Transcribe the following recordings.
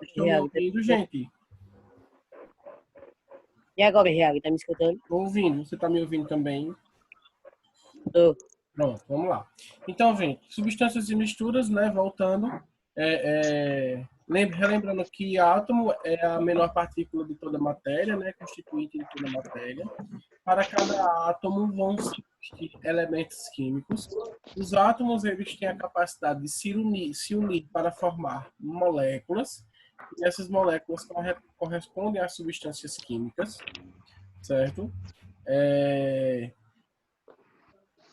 Estão me ouvindo, gente? E agora, Reag, tá me escutando? Estou ouvindo. Você está me ouvindo também? Tô. Pronto, vamos lá. Então, gente, substâncias e misturas, né? Voltando. Relembrando que átomo é a menor partícula de toda a matéria, né? Constituinte de toda a matéria. Para cada átomo vão existir elementos químicos. Os átomos eles têm a capacidade de se unir para formar moléculas. E essas moléculas correspondem às substâncias químicas, certo?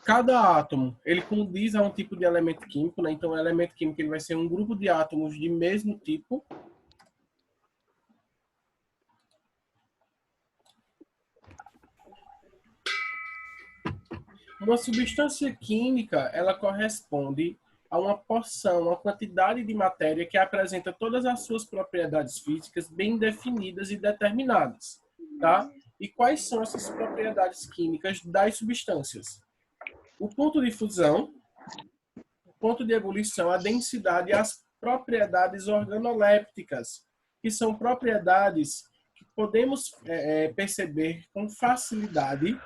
Cada átomo ele condiz a um tipo de elemento químico, né? Então, o elemento químico ele vai ser um grupo de átomos de mesmo tipo. Uma substância química, ela corresponde a uma porção, uma quantidade de matéria que apresenta todas as suas propriedades físicas bem definidas e determinadas, tá? E quais são essas propriedades químicas das substâncias? O ponto de fusão, o ponto de ebulição, a densidade e as propriedades organolépticas, que são propriedades que podemos perceber com facilidade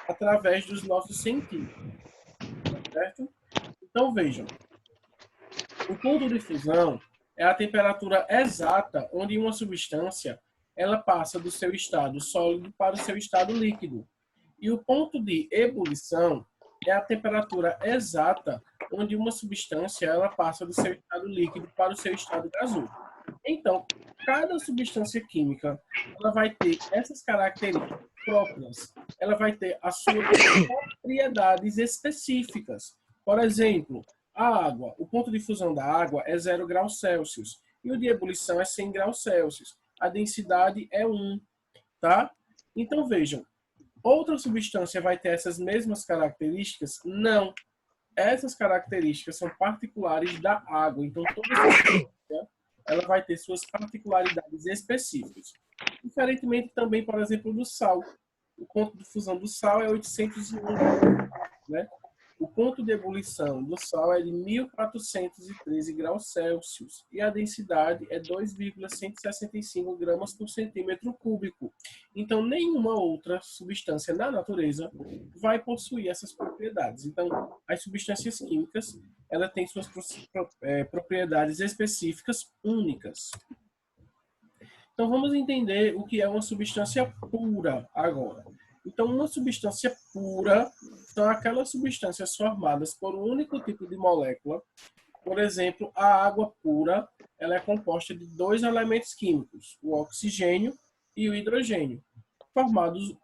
através dos nossos sentidos, certo? Então, vejam, o ponto de fusão é a temperatura exata onde uma substância ela passa do seu estado sólido para o seu estado líquido. E o ponto de ebulição é a temperatura exata onde uma substância ela passa do seu estado líquido para o seu estado gasoso. Então, cada substância química ela vai ter essas características próprias. Ela vai ter as suas propriedades específicas. Por exemplo, a água, o ponto de fusão da água é 0 graus Celsius e o de ebulição é 100 graus Celsius. A densidade é 1, tá? Então, vejam, outra substância vai ter essas mesmas características? Não. Essas características são particulares da água. Então, toda substância ela vai ter suas particularidades específicas. Diferentemente também, por exemplo, do sal. O ponto de fusão do sal é 801, né? O ponto de ebulição do sal é de 1.413 graus Celsius e a densidade é 2,165 gramas por centímetro cúbico. Então, nenhuma outra substância na natureza vai possuir essas propriedades. Então, as substâncias químicas ela têm suas propriedades específicas únicas. Então, vamos entender o que é uma substância pura agora. Então, uma substância pura são aquelas substâncias formadas por um único tipo de molécula. Por exemplo, a água pura ela é composta de dois elementos químicos, o oxigênio e o hidrogênio, formando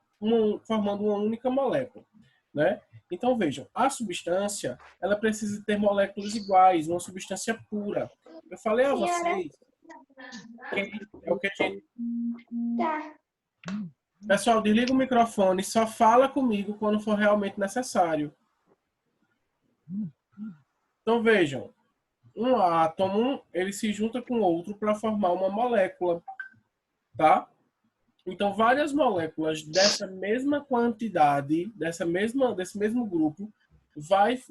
uma única molécula, né? Então, vejam, a substância ela precisa ter moléculas iguais, uma substância pura. Eu falei a vocês que é o que a gente... Tá. Pessoal, desliga o microfone, só fala comigo quando for realmente necessário. Então, vejam, um átomo, ele se junta com outro para formar uma molécula, tá? Então, várias moléculas dessa mesma quantidade, desse mesmo grupo, vai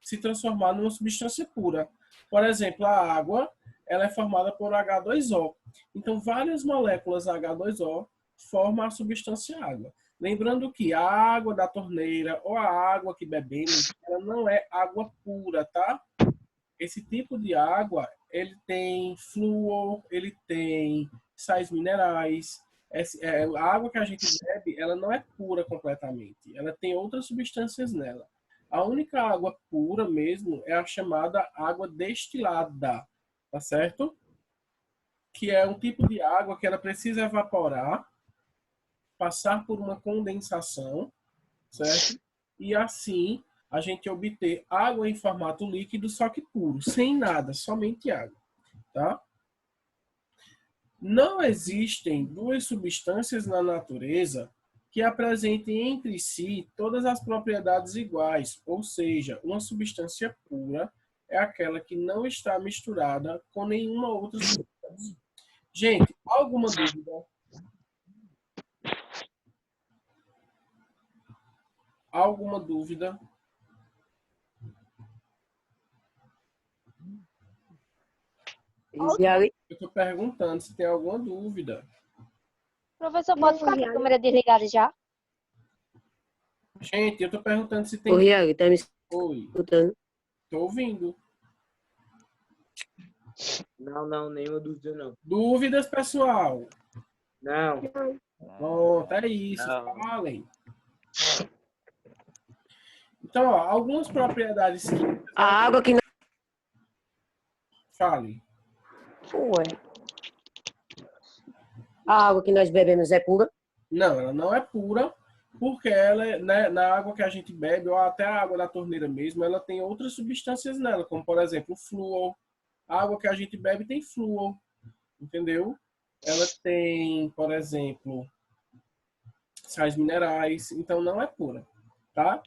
se transformar numa substância pura. Por exemplo, a água, ela é formada por H2O. Então, várias moléculas H2O formam a substância água. Lembrando que a água da torneira ou a água que bebemos, ela não é água pura, tá? Esse tipo de água, ele tem flúor, ele tem sais minerais. A água que a gente bebe, ela não é pura completamente. Ela tem outras substâncias nela. A única água pura mesmo é a chamada água destilada, tá certo? Que é um tipo de água que ela precisa evaporar, passar por uma condensação, certo? E assim a gente obter água em formato líquido, só que puro, sem nada, somente água, tá? Não existem duas substâncias na natureza que apresentem entre si todas as propriedades iguais, ou seja, uma substância pura é aquela que não está misturada com nenhuma outra substância. Gente, alguma dúvida? Alguma dúvida? Riago, Eu estou perguntando se tem alguma dúvida. Professor, pode ficar com a câmera desligada já? Gente, eu estou perguntando se o tem... Riago, tá me Oi, escutando? estou ouvindo. Não, nenhuma dúvida não. Dúvidas, pessoal? Não. Pronto, é isso. Não. Falem. Então, ó, algumas propriedades químicas... A água que nós... Fale. Ué. A água que nós bebemos é pura? Não, ela não é pura, porque ela, né, na água que a gente bebe, ou até a água da torneira mesmo, ela tem outras substâncias nela, como, por exemplo, o flúor. A água que a gente bebe tem flúor, entendeu? Ela tem, por exemplo, sais minerais, então não é pura, tá?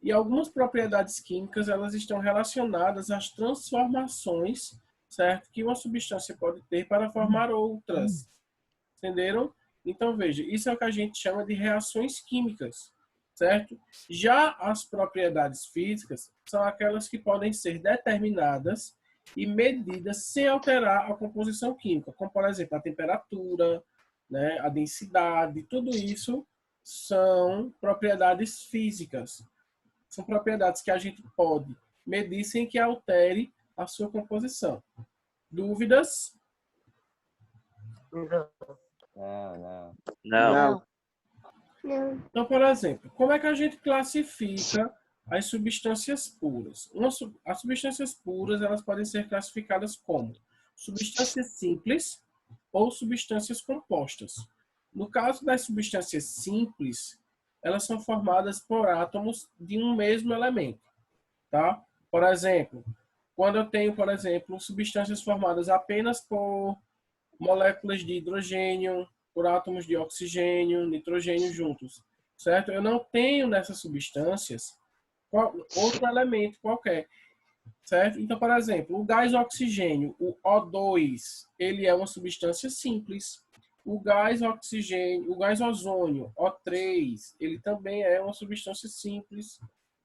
E algumas propriedades químicas, elas estão relacionadas às transformações, certo? Que uma substância pode ter para formar outras. Entenderam? Então, veja, isso é o que a gente chama de reações químicas, certo? Já as propriedades físicas são aquelas que podem ser determinadas e medidas sem alterar a composição química, como, por exemplo, a temperatura, né, a densidade, tudo isso são propriedades físicas. São propriedades que a gente pode medir sem que altere a sua composição. Dúvidas? Não. Então, por exemplo, como é que a gente classifica as substâncias puras? As substâncias puras, elas podem ser classificadas como substâncias simples ou substâncias compostas. No caso das substâncias simples, elas são formadas por átomos de um mesmo elemento, tá? Por exemplo, quando eu tenho, por exemplo, substâncias formadas apenas por moléculas de hidrogênio, por átomos de oxigênio, nitrogênio juntos, certo? Eu não tenho nessas substâncias outro elemento qualquer, certo? Então, por exemplo, o gás oxigênio, o O2, ele é uma substância simples. O gás oxigênio, o gás ozônio, O3, ele também é uma substância simples,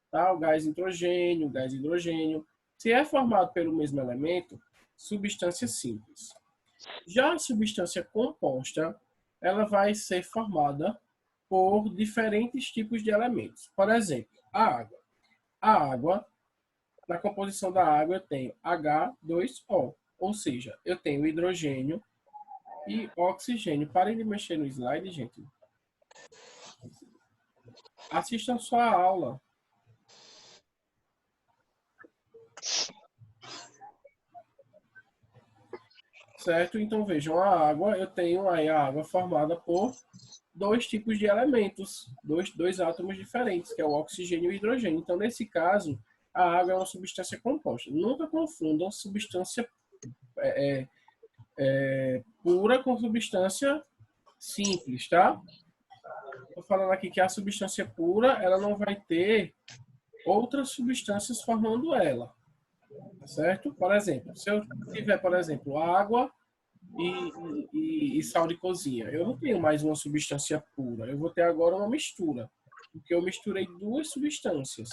tá? O gás nitrogênio, o gás hidrogênio, se é formado pelo mesmo elemento, substância simples. Já a substância composta, ela vai ser formada por diferentes tipos de elementos. Por exemplo, a água. A água, na composição da água, eu tenho H2O, ou seja, eu tenho hidrogênio e oxigênio. Parem de mexer no slide, gente. Assistam só a aula. Certo? Então, vejam, a água, eu tenho aí a água formada por dois tipos de elementos, dois átomos diferentes, que é o oxigênio e o hidrogênio. Então, nesse caso, a água é uma substância composta. Nunca confundam substância pura com substância simples, tá? Estou falando aqui que a substância pura, ela não vai ter outras substâncias formando ela, certo? Por exemplo, se eu tiver, por exemplo, água e sal de cozinha, eu não tenho mais uma substância pura, eu vou ter agora uma mistura, porque eu misturei duas substâncias,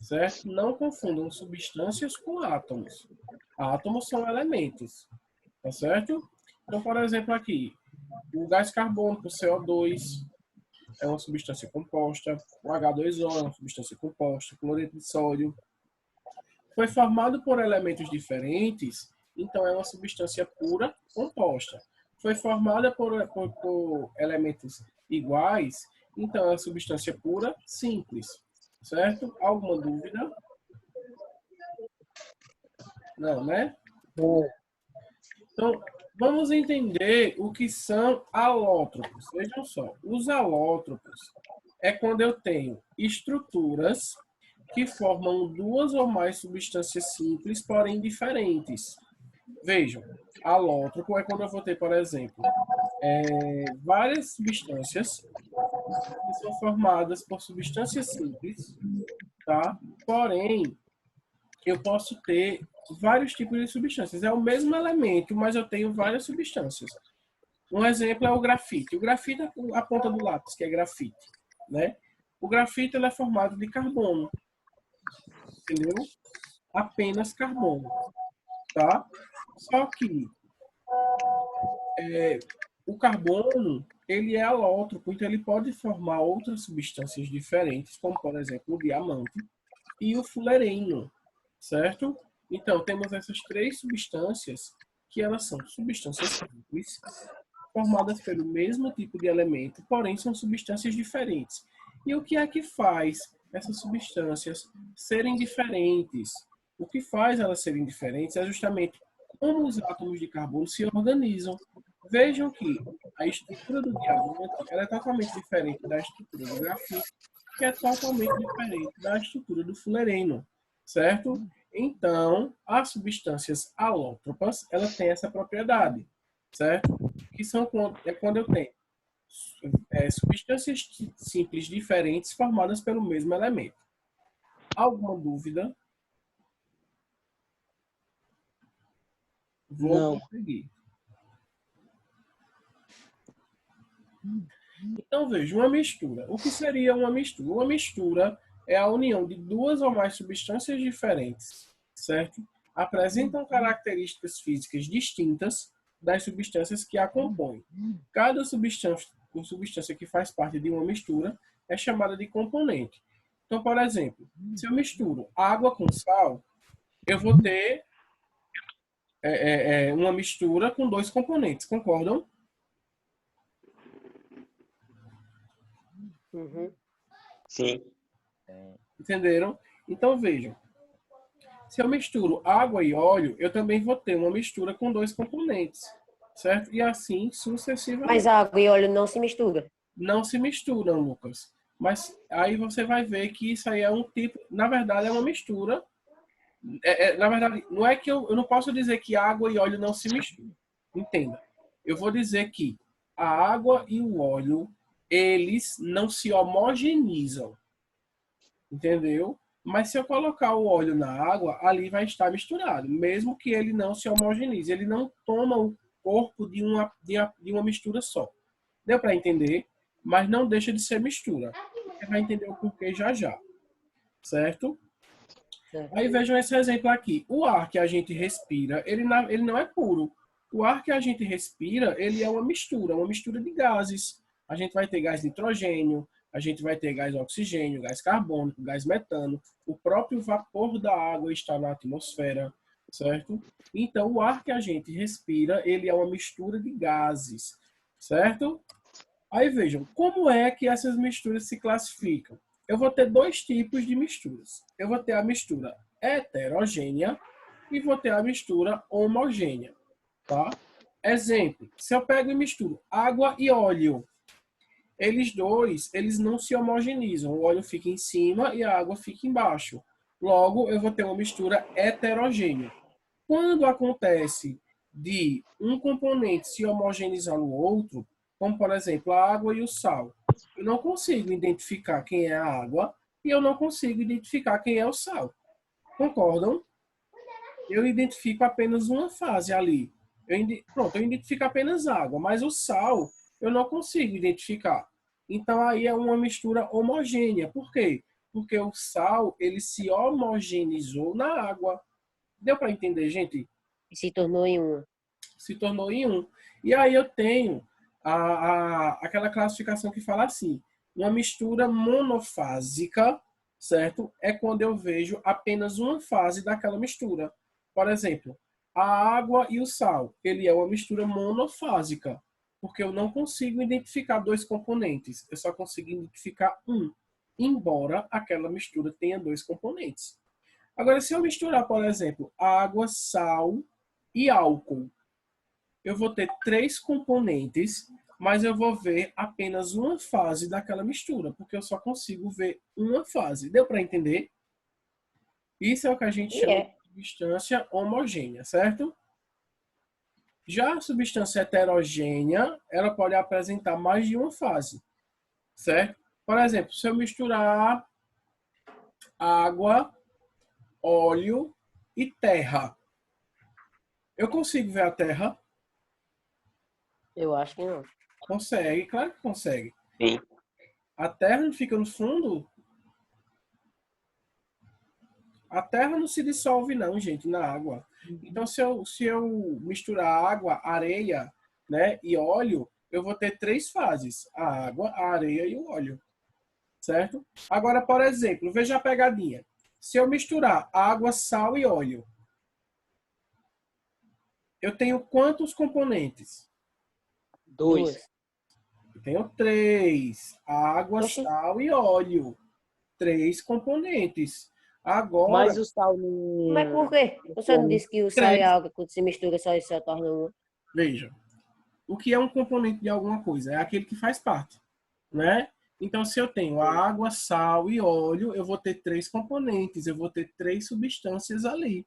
certo? Não confundam substâncias com átomos. Átomos são elementos, tá certo? Então, por exemplo, aqui, o gás carbônico, o CO2, é uma substância composta, o H2O é uma substância composta, o cloreto de sódio. Foi formado por elementos diferentes, então é uma substância pura composta. Foi formada por elementos iguais, então é uma substância pura simples. Certo? Alguma dúvida? Não, né? Então, vamos entender o que são alótropos. Vejam só, os alótropos é quando eu tenho estruturas que formam duas ou mais substâncias simples, porém diferentes. Vejam, alótropo é quando eu vou ter, por exemplo, várias substâncias que são formadas por substâncias simples, tá? Porém, eu posso ter vários tipos de substâncias. É o mesmo elemento, mas eu tenho várias substâncias. Um exemplo é o grafite. O grafite é a ponta do lápis, que é grafite, né? O grafite ele é formado de carbono, entendeu? Apenas carbono, tá? Só que o carbono, ele é alótropo, então ele pode formar outras substâncias diferentes, como, por exemplo, o diamante e o fulereno, certo? Então, temos essas três substâncias, que elas são substâncias simples, formadas pelo mesmo tipo de elemento, porém são substâncias diferentes. E o que é que faz essas substâncias serem diferentes? O que faz elas serem diferentes é justamente como os átomos de carbono se organizam. Vejam que a estrutura do diamante ela é totalmente diferente da estrutura do grafite, que é totalmente diferente da estrutura do fulereno, certo? Então, as substâncias alótropas, ela tem essa propriedade, certo? Que são quando eu tenho substâncias simples diferentes formadas pelo mesmo elemento. Alguma dúvida? Vou Não. conseguir. Então, veja, uma mistura. O que seria uma mistura? Uma mistura é a união de duas ou mais substâncias diferentes, certo? Apresentam características físicas distintas das substâncias que a compõem. Cada substância que faz parte de uma mistura é chamada de componente. Então, por exemplo, se eu misturo água com sal, eu vou ter uma mistura com dois componentes, concordam? Uhum. Sim. Entenderam? Então, vejam. Se eu misturo água e óleo, eu também vou ter uma mistura com dois componentes, certo? E assim Mas sucessivamente. água e óleo não se mistura. Não se misturam, Lucas. Mas aí você vai ver que isso aí é um tipo, na verdade, é uma mistura. Na verdade, não é que eu não posso dizer que água e óleo não se misturam. Entenda. Eu vou dizer que a água e o óleo, eles não se homogeneizam. Entendeu? Mas se eu colocar o óleo na água, ali vai estar misturado, mesmo que ele não se homogeneize. Ele não toma o corpo de uma mistura só. Deu para entender? Mas não deixa de ser mistura. Você vai entender o porquê já já. Certo? Certo. Aí vejam esse exemplo aqui. O ar que a gente respira, ele não é puro. O ar que a gente respira, ele é uma mistura de gases. A gente vai ter gás nitrogênio, a gente vai ter gás oxigênio, gás carbônico, gás metano. O próprio vapor da água está na atmosfera, certo? Então, o ar que a gente respira, ele é uma mistura de gases, certo? Aí vejam, como é que essas misturas se classificam? Eu vou ter dois tipos de misturas. Eu vou ter a mistura heterogênea e vou ter a mistura homogênea, tá? Exemplo, se eu pego e misturo água e óleo, eles não se homogeneizam. O óleo fica em cima e a água fica embaixo. Logo, eu vou ter uma mistura heterogênea. Quando acontece de um componente se homogeneizar no outro, como por exemplo a água e o sal, eu não consigo identificar quem é a água e eu não consigo identificar quem é o sal. Concordam? Eu identifico apenas uma fase ali. Pronto, eu identifico apenas água, mas o sal eu não consigo identificar. Então aí é uma mistura homogênea. Por quê? Porque o sal ele se homogeneizou na água. Deu para entender, gente? E se tornou em uma. Se tornou em um. E aí eu tenho aquela classificação que fala assim, uma mistura monofásica, certo? É quando eu vejo apenas uma fase daquela mistura. Por exemplo, a água e o sal, ele é uma mistura monofásica, porque eu não consigo identificar dois componentes, eu só consigo identificar um, embora aquela mistura tenha dois componentes. Agora, se eu misturar, por exemplo, água, sal e álcool, eu vou ter três componentes, mas eu vou ver apenas uma fase daquela mistura, porque eu só consigo ver uma fase. Deu para entender? Isso é o que a gente E chama é. de substância homogênea, certo? Já a substância heterogênea, ela pode apresentar mais de uma fase, certo? Por exemplo, se eu misturar água, óleo e terra. Eu consigo ver a terra? Eu acho que não. Consegue, claro que consegue. Sim. A terra não fica no fundo? A terra não se dissolve não, gente, na água. Então, se eu misturar água, areia, né, e óleo, eu vou ter três fases: a água, a areia e o óleo. Certo? Agora, por exemplo, veja a pegadinha. Se eu misturar água, sal e óleo, eu tenho quantos componentes? 2. Duas. Eu tenho três: água, Oxi. sal e óleo. Três componentes. Agora, Mas o sal não. Mas por quê? Você não disse que o sal e a água, quando se mistura, só torna uma? veja, o que é um componente de alguma coisa? É aquele que faz parte, né? Então, se eu tenho água, sal e óleo, eu vou ter três componentes, eu vou ter três substâncias ali.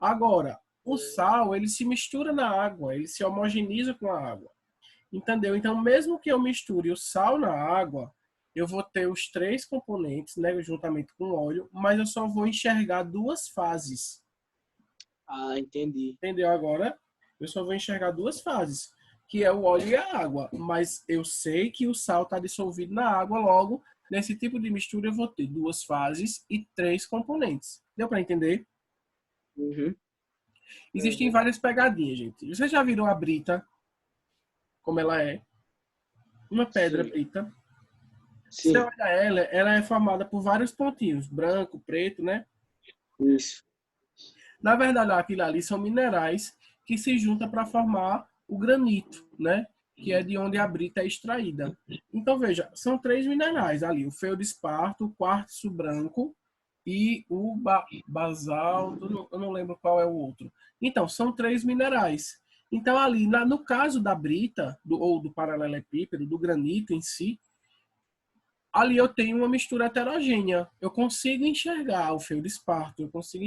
Agora, o sal, ele se mistura na água, ele se homogeneiza com a água. Entendeu? Então, mesmo que eu misture o sal na água, eu vou ter os três componentes, né, juntamente com o óleo, mas eu só vou enxergar duas fases. Ah, entendi. Entendeu agora? Eu só vou enxergar duas fases, que é o óleo e a água. Mas eu sei que o sal está dissolvido na água, logo, nesse tipo de mistura eu vou ter duas fases e três componentes. Deu para entender? Uhum. Existem várias pegadinhas, gente. Vocês já viram a brita? Como ela é? Uma pedra Sim. brita. Sim, Você olha ela é formada por vários pontinhos, branco, preto, né? isso. Na verdade, aquilo ali são minerais que se juntam para formar o granito, né? Que é de onde a brita é extraída. Então, veja, são três minerais ali: o feldespato, o quartzo branco e o basalto, eu não lembro qual é o outro. Então, são três minerais. Então, ali, no caso da brita, ou do paralelepípedo, do granito em si, ali eu tenho uma mistura heterogênea. Eu consigo enxergar o feldespato, eu consigo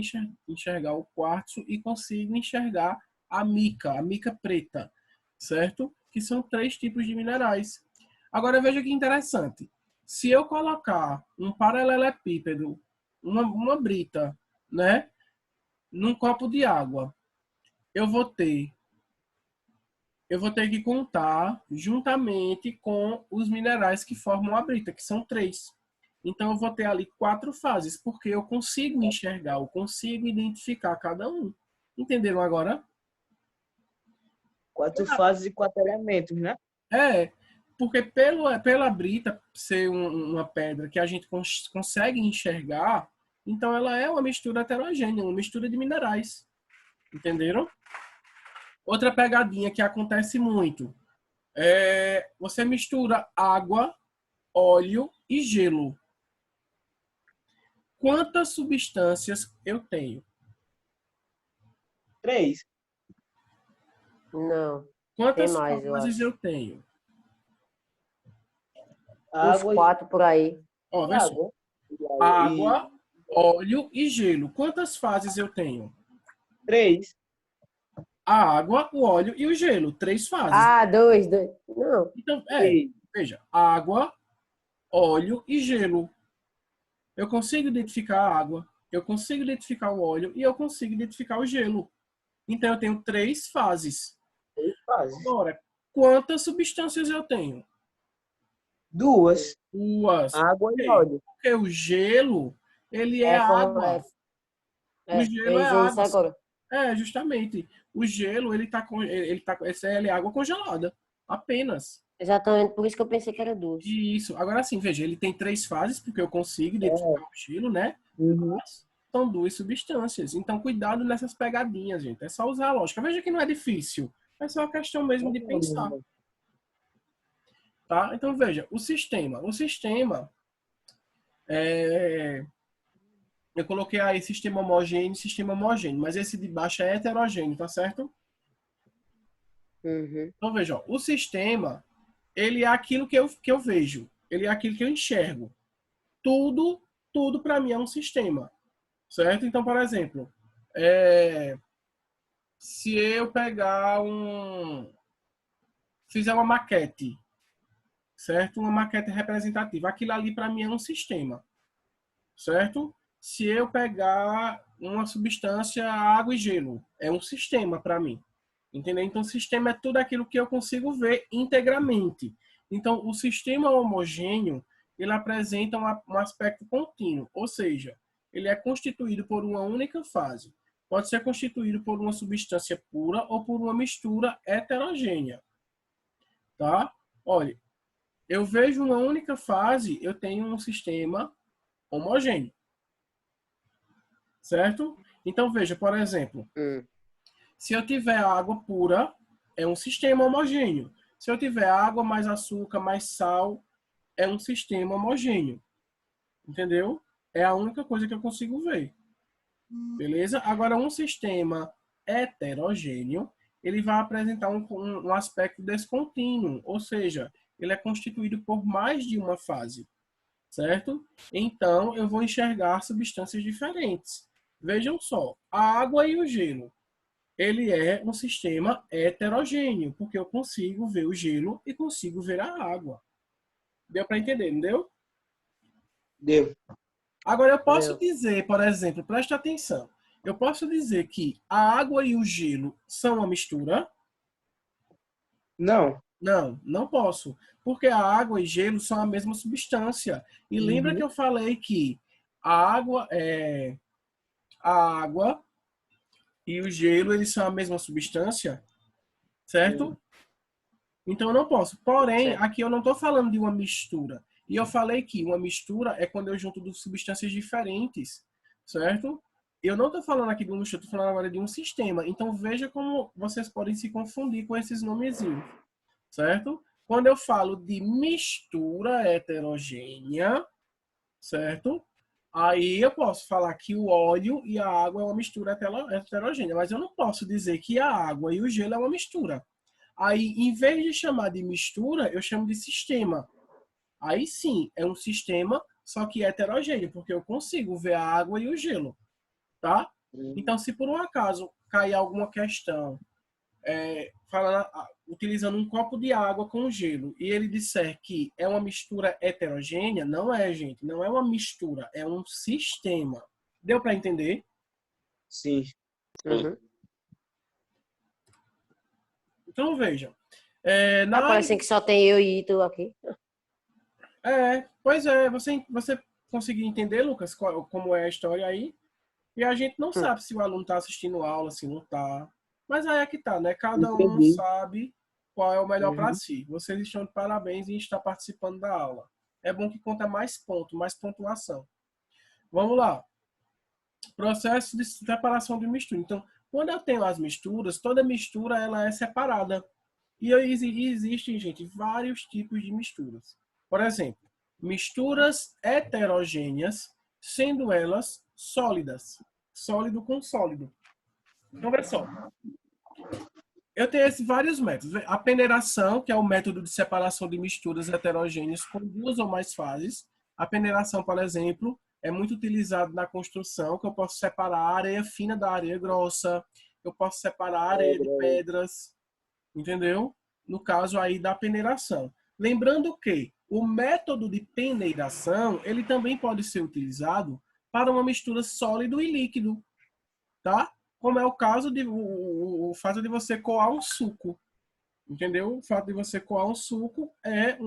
enxergar o quartzo e consigo enxergar a mica preta, certo? Que são três tipos de minerais. Agora veja que interessante. Se eu colocar um paralelepípedo, uma brita, né, num copo de água, eu vou ter eu vou ter que contar juntamente com os minerais que formam a brita, que são três. Então, eu vou ter ali quatro fases, porque eu consigo enxergar, eu consigo identificar cada um. Entenderam agora? 4 fases e 4 elementos, né? É, porque pela brita ser uma pedra que a gente consegue enxergar, então ela é uma mistura heterogênea, uma mistura de minerais. Entenderam? Outra pegadinha que acontece muito é você mistura água, óleo e gelo. Quantas substâncias eu tenho? 3. Não. Tem Quantas mais, eu fases acho. eu tenho? Uns Água quatro por aí. Ó, e vê só. água. Água, óleo e gelo. Quantas fases eu tenho? 3. A água, o óleo e o gelo. Três fases. Ah, dois, dois. Não. Então, Três. veja, água, óleo e gelo. Eu consigo identificar a água, eu consigo identificar o óleo e eu consigo identificar o gelo. Então, eu tenho três fases. Fases. Agora, quantas substâncias eu tenho? 2. Duas. Água e Ok. óleo. Porque o gelo, ele é É, forma, água. O eu gelo ia é dizer isso água. agora. É, justamente. O gelo, essa é água congelada. Apenas. Exatamente, por isso que eu pensei que era duas. Isso. Agora sim, veja, ele tem três fases, porque eu consigo identificar o gelo, né? Uhum. Mas são duas substâncias. Então, cuidado nessas pegadinhas, gente. É só usar a lógica. Veja que não é difícil. É só uma questão mesmo de pensar. Tá? Então, veja, o sistema. O sistema, é, eu coloquei aí sistema homogêneo, mas esse de baixo é heterogêneo, tá certo? Uhum. Então, veja, ó, o sistema, ele é aquilo que eu vejo. Ele é aquilo que eu enxergo. Tudo para mim é um sistema, certo? Então, por exemplo, se eu fizer uma maquete, certo? Uma maquete representativa, aquilo ali para mim é um sistema, certo? se eu pegar uma substância, água e gelo. É um sistema para mim. Entendeu? Então, o sistema é tudo aquilo que eu consigo ver integralmente. Então, o sistema homogêneo, ele apresenta um aspecto contínuo, ou seja, ele é constituído por uma única fase. Pode ser constituído por uma substância pura ou por uma mistura heterogênea. Tá? Olha, eu vejo uma única fase, eu tenho um sistema homogêneo. Certo? Então, veja, por exemplo, se eu tiver água pura, é um sistema homogêneo. Se eu tiver água mais açúcar, mais sal, é um sistema homogêneo. Entendeu? É a única coisa que eu consigo ver. Beleza? Agora, um sistema heterogêneo, ele vai apresentar um aspecto descontínuo, ou seja, ele é constituído por mais de uma fase. Certo? Então, eu vou enxergar substâncias diferentes. Vejam só, a água e o gelo. Ele é um sistema heterogêneo, porque eu consigo ver o gelo e consigo ver a água. Deu para entender, não deu? Deu. Agora, eu posso Deu. dizer, por exemplo, preste atenção, eu posso dizer que a água e o gelo são uma mistura? Não. Não, não posso, porque a água e gelo são a mesma substância. E lembra que eu falei que a água e o gelo, eles são a mesma substância, certo? Então eu não posso. Porém, Certo. aqui eu não estou falando de uma mistura. E eu falei que uma mistura é quando eu junto duas substâncias diferentes, certo? Eu não estou falando aqui de uma mistura, estou falando agora de um sistema. Então veja como vocês podem se confundir com esses nomezinhos, certo? Quando eu falo de mistura heterogênea, certo? Aí eu posso falar que o óleo e a água é uma mistura heterogênea, mas eu não posso dizer que a água e o gelo é uma mistura. Aí, em vez de chamar de mistura, eu chamo de sistema. Aí sim, é um sistema, só que heterogêneo, porque eu consigo ver a água e o gelo, tá? Então, se por um acaso cair alguma questão utilizando um copo de água com gelo e ele disser que é uma mistura heterogênea, não é, gente. Não é uma mistura, é um sistema. Deu para entender? Sim. Uhum. Então, vejam. Tá parecendo que só tem eu e tu aqui. Pois é. Você conseguiu entender, Lucas, como é a história aí? E a gente não sabe se o aluno está assistindo aula, se não está. Mas aí é que tá, né? Cada um Entendi. sabe qual é o melhor para si. Vocês estão de parabéns em estar participando da aula. É bom que conta mais ponto, mais pontuação. Vamos lá. Processo de separação de mistura. Então, quando eu tenho as misturas, toda mistura ela é separada. E existem, gente, vários tipos de misturas. Por exemplo, misturas heterogêneas, sendo elas sólidas. Sólido com sólido. Então, olha só. Eu tenho vários métodos. A peneiração, que é o método de separação de misturas heterogêneas com duas ou mais fases. A peneiração, por exemplo, é muito utilizado na construção, que eu posso separar a areia fina da areia grossa, eu posso separar a areia de pedras, entendeu? No caso aí da peneiração. Lembrando que o método de peneiração, ele também pode ser utilizado para uma mistura sólido e líquido, tá? Como é o caso de o fato de você coar um suco, entendeu? O fato de você coar um suco é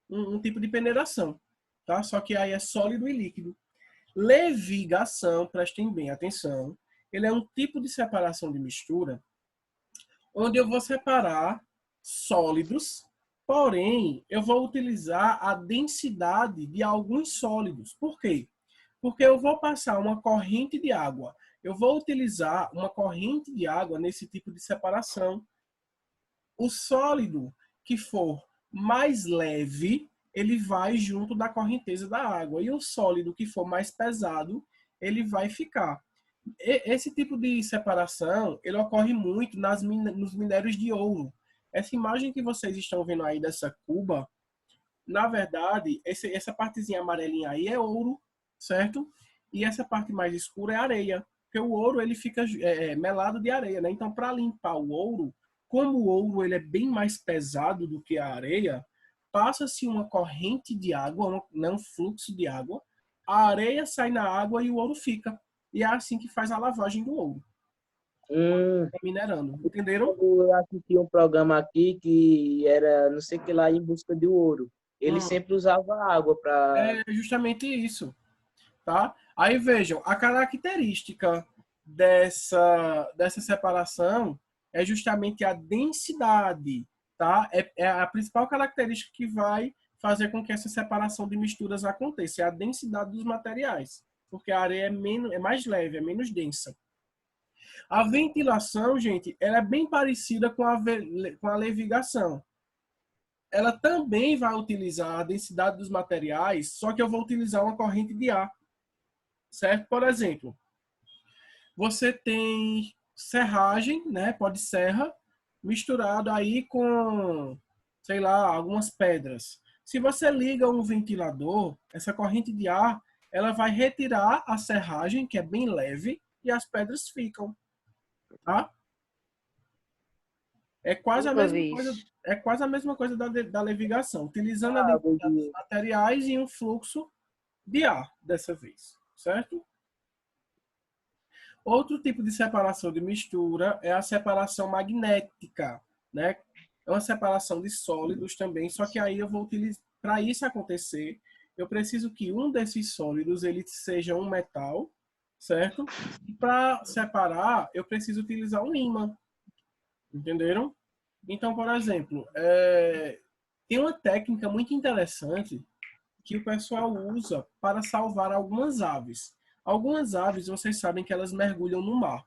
um tipo de peneiração, tá? Só que aí é sólido e líquido. Levigação, prestem bem atenção, ele é um tipo de separação de mistura onde eu vou separar sólidos, porém eu vou utilizar a densidade de alguns sólidos. Por quê? Porque eu vou passar uma corrente de água. Eu vou utilizar uma corrente de água nesse tipo de separação. O sólido que for mais leve, ele vai junto da correnteza da água. E o sólido que for mais pesado, ele vai ficar. Esse tipo de separação, ele ocorre muito nos minérios de ouro. Essa imagem que vocês estão vendo aí dessa cuba, na verdade, essa partezinha amarelinha aí é ouro, certo? E essa parte mais escura é areia. Porque o ouro, ele fica melado de areia, né? Então, para limpar o ouro, como o ouro ele é bem mais pesado do que a areia, passa-se uma corrente de água, um fluxo de água, a areia sai na água e o ouro fica. E é assim que faz a lavagem do ouro, Hum. minerando. Entenderam? Eu assisti um programa aqui que era não sei o que lá em busca de ouro. Ele Hum, sempre usava água para. é justamente isso, tá? Aí vejam, a característica dessa separação é justamente a densidade, tá? É a principal característica que vai fazer com que essa separação de misturas aconteça, é a densidade dos materiais, porque a areia é mais leve, é menos densa. A ventilação, gente, ela é bem parecida com a levigação. Ela também vai utilizar a densidade dos materiais, só que eu vou utilizar uma corrente de ar, certo? Por exemplo, você tem serragem, né? Pó de serra, misturado aí com, sei lá, algumas pedras. Se você liga um ventilador, essa corrente de ar, ela vai retirar a serragem, que é bem leve, e as pedras ficam, tá? É quase a Nunca mesma vi coisa, isso. é quase a mesma coisa da levigação, utilizando a Água densidade dos de. materiais e um fluxo de ar dessa vez, certo? Outro tipo de separação de mistura é a separação magnética, né? É uma separação de sólidos também, só que aí eu vou utilizar, para isso acontecer, eu preciso que um desses sólidos ele seja um metal, certo? E para separar, eu preciso utilizar um ímã, entenderam? Então, por exemplo, tem uma técnica muito interessante que o pessoal usa para salvar algumas aves. Algumas aves, vocês sabem que elas mergulham no mar.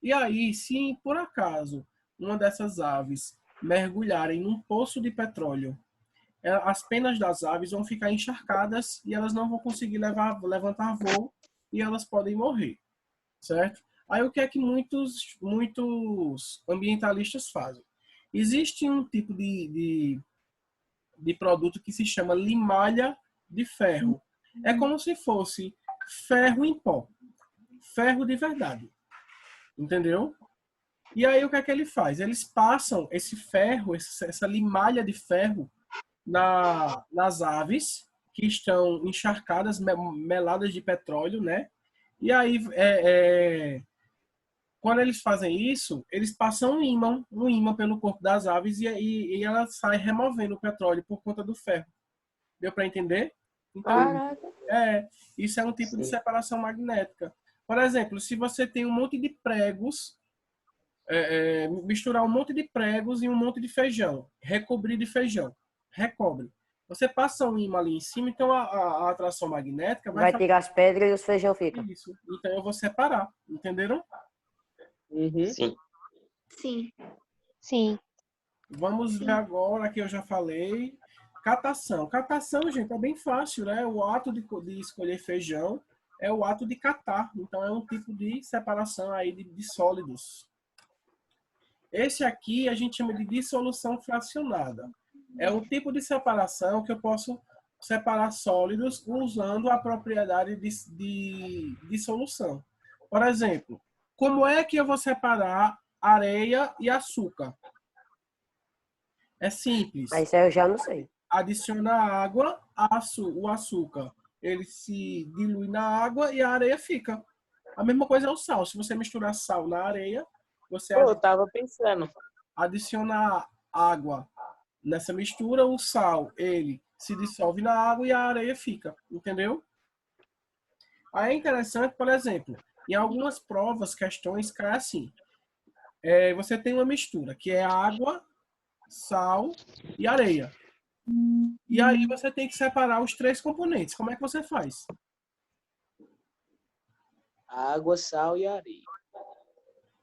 E aí, se por acaso uma dessas aves mergulharem num poço de petróleo, as penas das aves vão ficar encharcadas e elas não vão conseguir levantar voo e elas podem morrer, certo? Aí o que é que muitos ambientalistas fazem? Existe um tipo de produto que se chama limalha de ferro. É como se fosse ferro em pó, ferro de verdade, entendeu? E aí o que é que ele faz? Eles passam esse ferro, essa limalha de ferro nas aves que estão encharcadas, meladas de petróleo, né? E aí, quando eles fazem isso, eles passam um ímã pelo corpo das aves e ela sai removendo o petróleo por conta do ferro. Deu para entender? Então, Caraca. isso é um tipo de Sim. separação magnética. Por exemplo, se você tem um monte de pregos, misturar um monte de pregos e um monte de feijão, recobrir de feijão, recobre. Você passa um ímã ali em cima, então a atração magnética vai Vai fazer tirar as pedras e os feijão fica. isso. Então eu vou separar, entenderam? Uhum. Sim. Sim. Sim. Vamos ver agora que eu já falei. Catação. Catação, gente, é bem fácil, né? O ato de escolher feijão é o ato de catar. Então, é um tipo de separação aí de sólidos. Esse aqui a gente chama de dissolução fracionada. É um tipo de separação que eu posso separar sólidos usando a propriedade de dissolução. Por exemplo, como é que eu vou separar areia e açúcar? É simples. Mas isso aí eu já não sei. Adiciona água, o açúcar ele se dilui na água e a areia fica. A mesma coisa é o sal. Se você misturar sal na areia, você Pô, eu tava pensando. adiciona água nessa mistura, o sal ele se dissolve na água e a areia fica, entendeu? Aí é interessante, por exemplo, em algumas provas, questões cai assim. Você tem uma mistura que é água, sal e areia. E aí você tem que separar os três componentes. Como é que você faz? Água, sal e areia.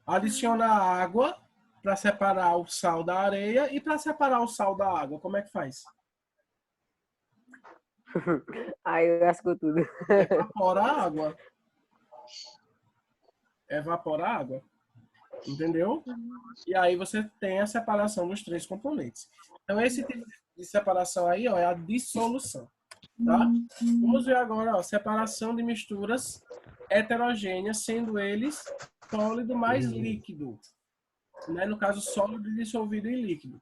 Adiciona água para separar o sal da areia e para separar o sal da água. Como é que faz? Aí eu lasco tudo. Evapora a água. Evapora a água. Entendeu? E aí você tem a separação dos três componentes. Então, esse tipo de separação aí, ó, é a dissolução. Tá? Vamos ver agora, ó, separação de misturas heterogêneas, sendo eles sólido mais líquido. Né? No caso, sólido dissolvido em líquido.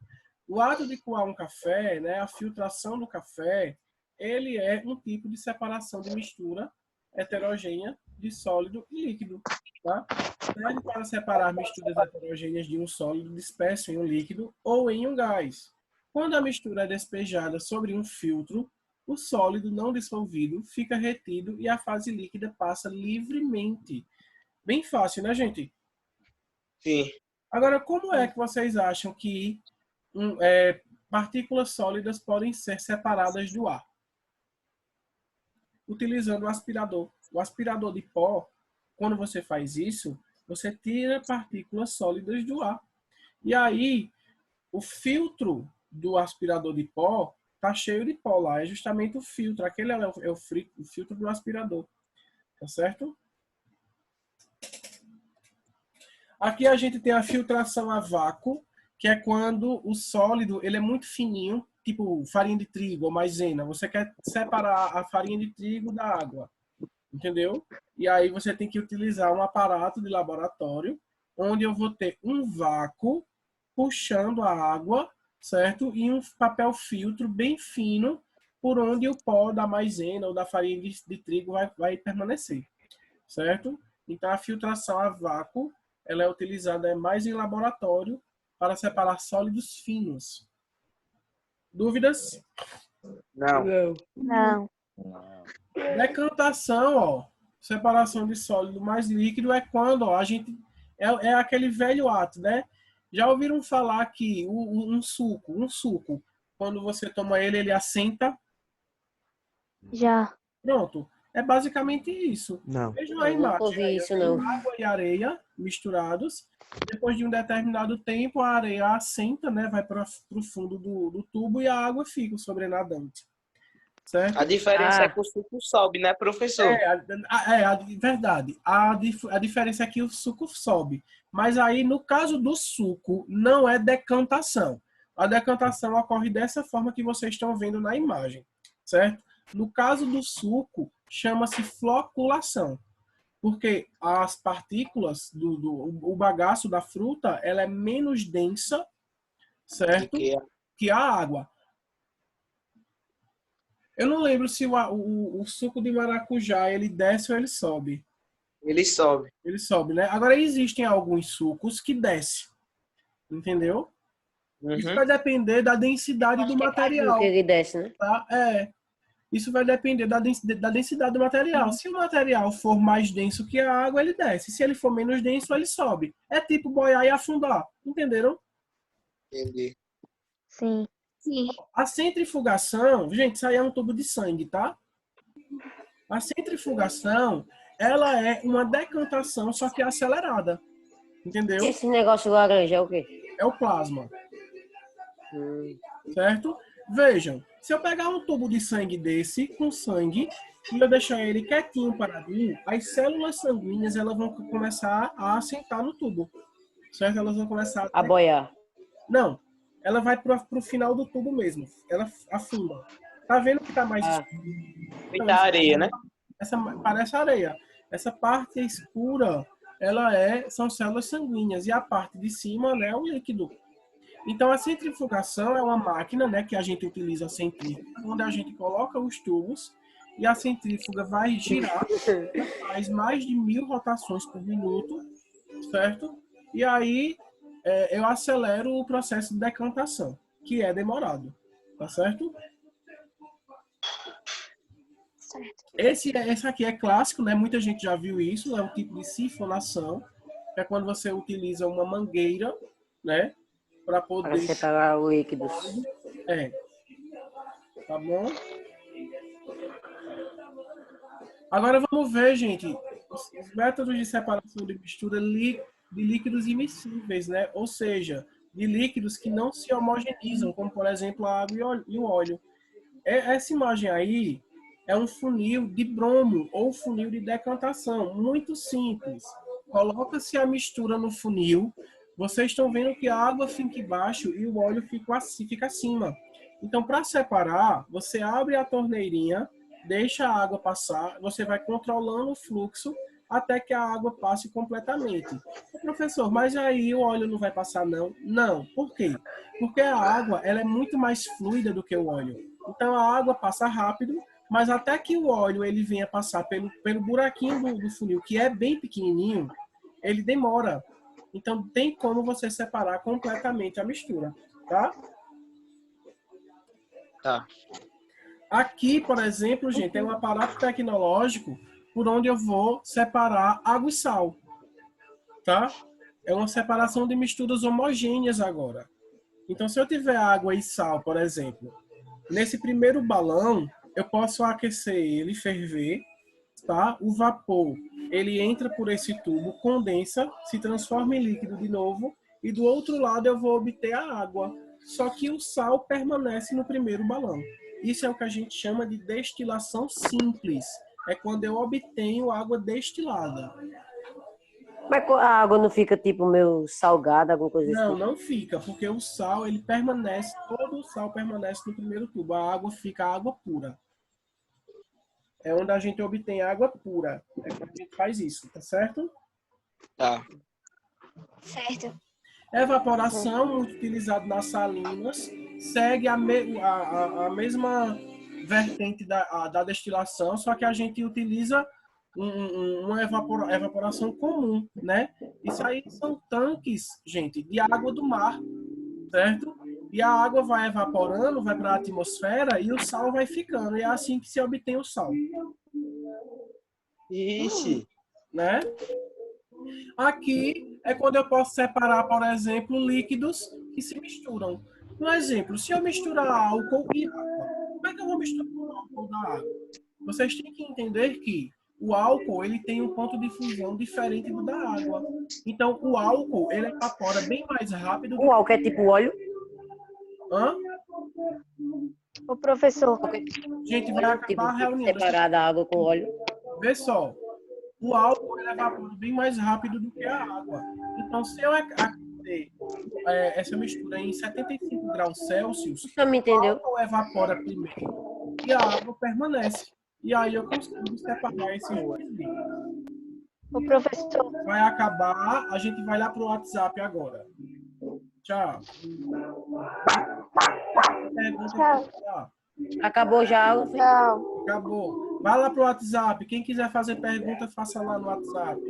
O ato de coar um café, né, a filtração do café, ele é um tipo de separação de mistura heterogênea de sólido e líquido. Tá? Serve para separar misturas heterogêneas de um sólido disperso em um líquido ou em um gás. Quando a mistura é despejada sobre um filtro, o sólido não dissolvido fica retido e a fase líquida passa livremente. Bem fácil, né, gente? Sim. Agora, como é que vocês acham que partículas sólidas podem ser separadas do ar? Utilizando o aspirador. O aspirador de pó, quando você faz isso, você tira partículas sólidas do ar. E aí, o filtro do aspirador de pó está cheio de pó lá. É justamente o filtro. Aquele é o filtro do aspirador. Tá certo? Aqui a gente tem a filtração a vácuo, que é quando o sólido ele é muito fininho, tipo farinha de trigo ou maisena. Você quer separar a farinha de trigo da água, entendeu? E aí você tem que utilizar um aparato de laboratório, onde eu vou ter um vácuo puxando a água, certo? E um papel filtro bem fino, por onde o pó da maisena ou da farinha de trigo vai permanecer, certo? Então a filtração a vácuo ela é utilizada mais em laboratório para separar sólidos finos. Dúvidas? Não. Não. Decantação, ó, separação de sólido mais líquido é quando, ó, a gente é aquele velho ato, né? Já ouviram falar que um suco, quando você toma ele, ele assenta? Já. Pronto. É basicamente isso. Não. Vejam a Eu nunca imagem. ouvi Aí, isso, não. água e areia misturados. Depois de um determinado tempo, a areia assenta, né? Vai para o fundo do tubo e a água fica sobrenadante. Certo? A diferença é que o suco sobe, né, professor? Verdade. A diferença é que o suco sobe. Mas aí, no caso do suco, não é decantação. A decantação ocorre dessa forma que vocês estão vendo na imagem. Certo? No caso do suco, chama-se floculação. Porque as partículas, o bagaço da fruta, ela é menos densa, certo? Que a água. Eu não lembro se o suco de maracujá ele desce ou ele sobe. Ele sobe. Ele sobe, né? Agora existem alguns sucos que descem, entendeu? Isso vai depender da densidade do O que material, ele desce, né? tá? Isso vai depender da densidade do material. Se o material for mais denso que a água, ele desce. Se ele for menos denso, ele sobe. É tipo boiar e afundar, entenderam? Entendi. Sim. Sim. A centrifugação, gente, isso aí é um tubo de sangue, tá? A centrifugação, ela é uma decantação, só que acelerada. Entendeu? Esse negócio laranja é o quê? É o plasma. Certo? Vejam, se eu pegar um tubo de sangue desse, com sangue, e eu deixar ele quietinho, paradinho, as células sanguíneas elas vão começar a assentar no tubo. Certo? Elas vão começar A boiar. Não, ela vai pro final do tubo mesmo. Ela afunda. Tá vendo que tá mais... Muita areia, né? Parece areia. Essa parte escura, são células sanguíneas. E a parte de cima, né, é o líquido. Então, a centrifugação é uma máquina, né, que a gente utiliza a centrífuga, onde a gente coloca os tubos e a centrífuga vai girar, faz mais de 1000 rotações por minuto, certo? E aí, eu acelero o processo de decantação, que é demorado, tá certo? Esse aqui é clássico, né? Muita gente já viu isso, é um tipo de sifonação, que é quando você utiliza uma mangueira, né? Para poder... Para separar o líquido. Tá bom? Agora vamos ver, gente, os métodos de separação de mistura de líquidos immiscíveis, né? Ou seja, de líquidos que não se homogeneizam, como, por exemplo, a água e o óleo. Essa imagem aí é um funil de bromo ou funil de decantação, muito simples. Coloca-se a mistura no funil. Vocês estão vendo que a água fica embaixo e o óleo fica acima. Então, para separar, você abre a torneirinha, deixa a água passar, você vai controlando o fluxo até que a água passe completamente. Professor, mas aí o óleo não vai passar, não? Não. Por quê? Porque a água ela é muito mais fluida do que o óleo. Então a água passa rápido, mas até que o óleo ele venha passar pelo buraquinho do funil, que é bem pequenininho, ele demora. Então tem como você separar completamente a mistura, tá? Tá. Aqui, por exemplo, gente, tem um aparato tecnológico por onde eu vou separar água e sal, tá? É uma separação de misturas homogêneas agora. Então, se eu tiver água e sal, por exemplo, nesse primeiro balão, eu posso aquecer ele, ferver, tá? O vapor, ele entra por esse tubo, condensa, se transforma em líquido de novo, e do outro lado eu vou obter a água. Só que o sal permanece no primeiro balão. Isso é o que a gente chama de destilação simples. É quando eu obtenho água destilada. Mas a água não fica tipo meio salgada, alguma coisa assim? Não, não fica, porque o sal, ele permanece, todo o sal permanece no primeiro tubo. A água fica água pura. É onde a gente obtém água pura. É quando a gente faz isso, tá certo? Tá. Certo. Evaporação, muito utilizado nas salinas, segue a mesma vertente da destilação, só que a gente utiliza uma evaporação comum, né? Isso aí são tanques, gente, de água do mar, certo? E a água vai evaporando, vai para a atmosfera e o sal vai ficando. E é assim que se obtém o sal, Ixi. né? Aqui é quando eu posso separar, por exemplo, líquidos que se misturam. Um exemplo, se eu misturar álcool e água, como é que eu vou misturar o álcool da água? Vocês têm que entender que o álcool ele tem um ponto de fusão diferente do da água. Então, o álcool ele evapora bem mais rápido. O álcool é tipo óleo? Hã? O professor. Gente, vai acabar Tipo, a reunião. separar da água com óleo? Vê só. O álcool ele evapora bem mais rápido do que a água. Então, se eu aquecer essa mistura em 75 graus Celsius, Você me o entendeu? álcool evapora primeiro e a água permanece. E aí eu consigo separar esses dois líquidos. O professor. Vai acabar, a gente vai lá pro WhatsApp agora. Tchau. Tchau. Acabou já a água? Tchau. Acabou. Vai lá pro WhatsApp. Quem quiser fazer pergunta, faça lá no WhatsApp.